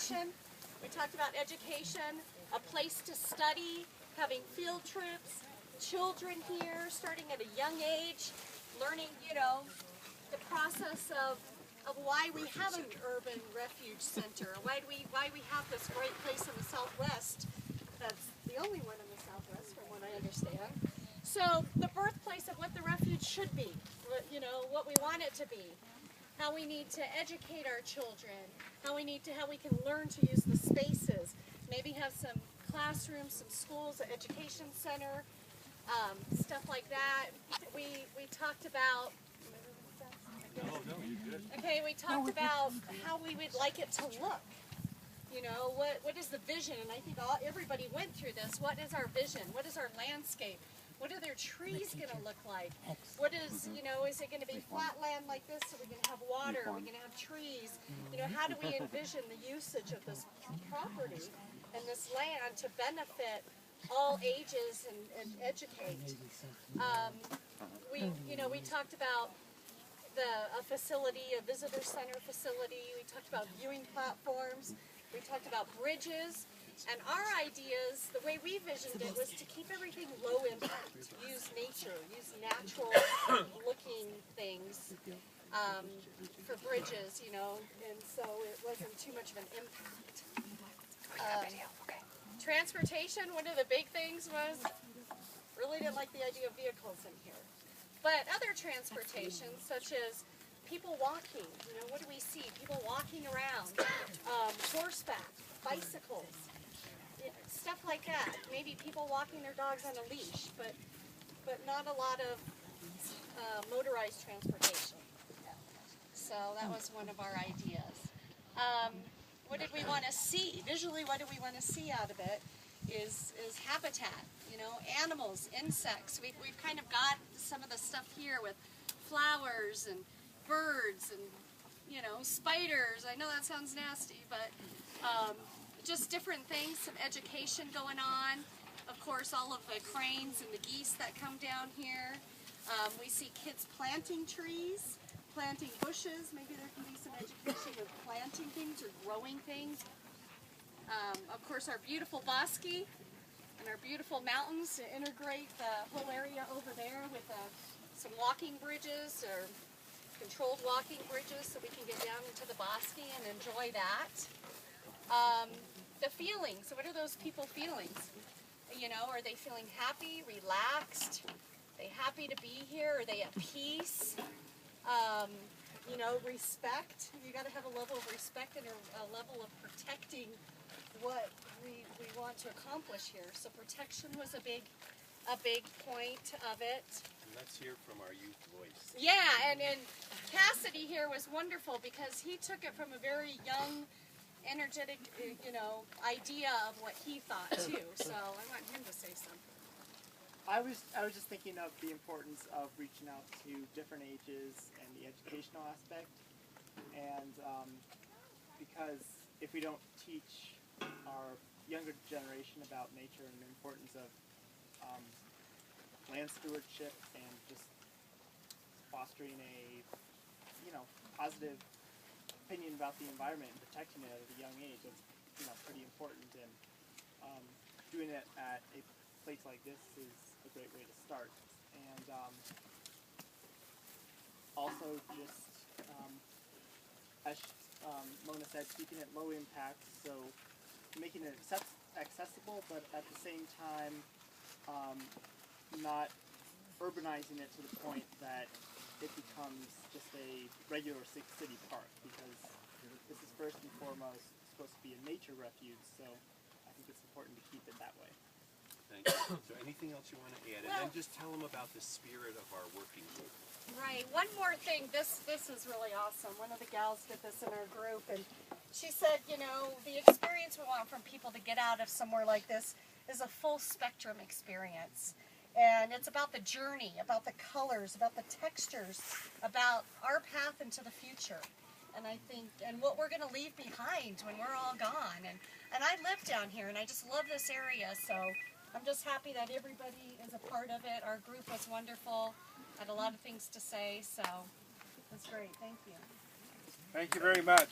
education. We talked about education, a place to study, having field trips, children here starting at a young age, learning, you know, the process of why we have an urban refuge center, why we have this great place in the Southwest. That's the only one in the Southwest from what I understand. So the birthplace of what the refuge should be, you know, what we want it to be, how we need to educate our children, how we can learn to use the spaces, maybe have some classrooms, some schools, an education center, stuff like that. We talked about. Okay, we talked about how we would like it to look. You know, what is the vision? And I think everybody went through this. What is our vision? What is our landscape? What are their trees going to look like? What is, you know, is it going to be flat land like this, so we're going to have water, we're going to have trees? You know, how do we envision the usage of this property and this land to benefit all ages and educate? We talked about a facility, a visitor center facility. We talked about viewing platforms. We talked about bridges. And our ideas, the way we visioned it, was to keep everything low impact. Use nature, use natural looking things for bridges, you know, and so it wasn't too much of an impact. Transportation, one of the big things was, really didn't like the idea of vehicles in here. But other transportation, such as people walking, you know, what do we see? People walking around, horseback, bicycles, stuff like that. Maybe people walking their dogs on a leash, but not a lot of motorized transportation. So that was one of our ideas. What did we want to see? Visually, what do we want to see out of it is habitat, you know, animals, insects. We've kind of got some of the stuff here with flowers and birds and, you know, spiders. I know that sounds nasty, but just different things, some education going on. Of course, all of the cranes and the geese that come down here. We see kids planting trees, planting bushes. Maybe there can be some education with planting things or growing things. Of course, our beautiful bosque and our beautiful mountains to integrate the whole area over there with some walking bridges or controlled walking bridges so we can get down into the bosque and enjoy that. The feelings, what are those people feelings? You know, are they feeling happy, relaxed? Are they happy to be here? Are they at peace? You know, respect. You got to have a level of respect and a level of protecting what we want to accomplish here. So protection was a big point of it. And let's hear from our youth voice. Yeah, and Cassidy here was wonderful because he took it from a very young, energetic, you know, idea of what he thought too. So I want him to say something. I was just thinking of the importance of reaching out to different ages and the educational aspect, and because if we don't teach our younger generation about nature and the importance of land stewardship and just fostering a, you know, positive opinion about the environment and protecting it at a young age, it's, you know, pretty important, and doing it at a place like this is a great way to start. And also just, as Mona said, keeping it low impact, so making it accessible, but at the same time not urbanizing it to the point that it becomes just a regular city park, because this is first and foremost supposed to be a nature refuge, so I think it's important to keep it that way. Thank you. So anything else you want to add? And then just tell them about the spirit of our working group. Right. One more thing. This is really awesome. One of the gals did this in our group, and she said, you know, the experience we want from people to get out of somewhere like this is a full spectrum experience. And it's about the journey, about the colors, about the textures, about our path into the future. And I think, and what we're going to leave behind when we're all gone. And I live down here, and I just love this area, so I'm just happy that everybody is a part of it. Our group was wonderful. Had a lot of things to say, so that's great. Thank you. Thank you very much.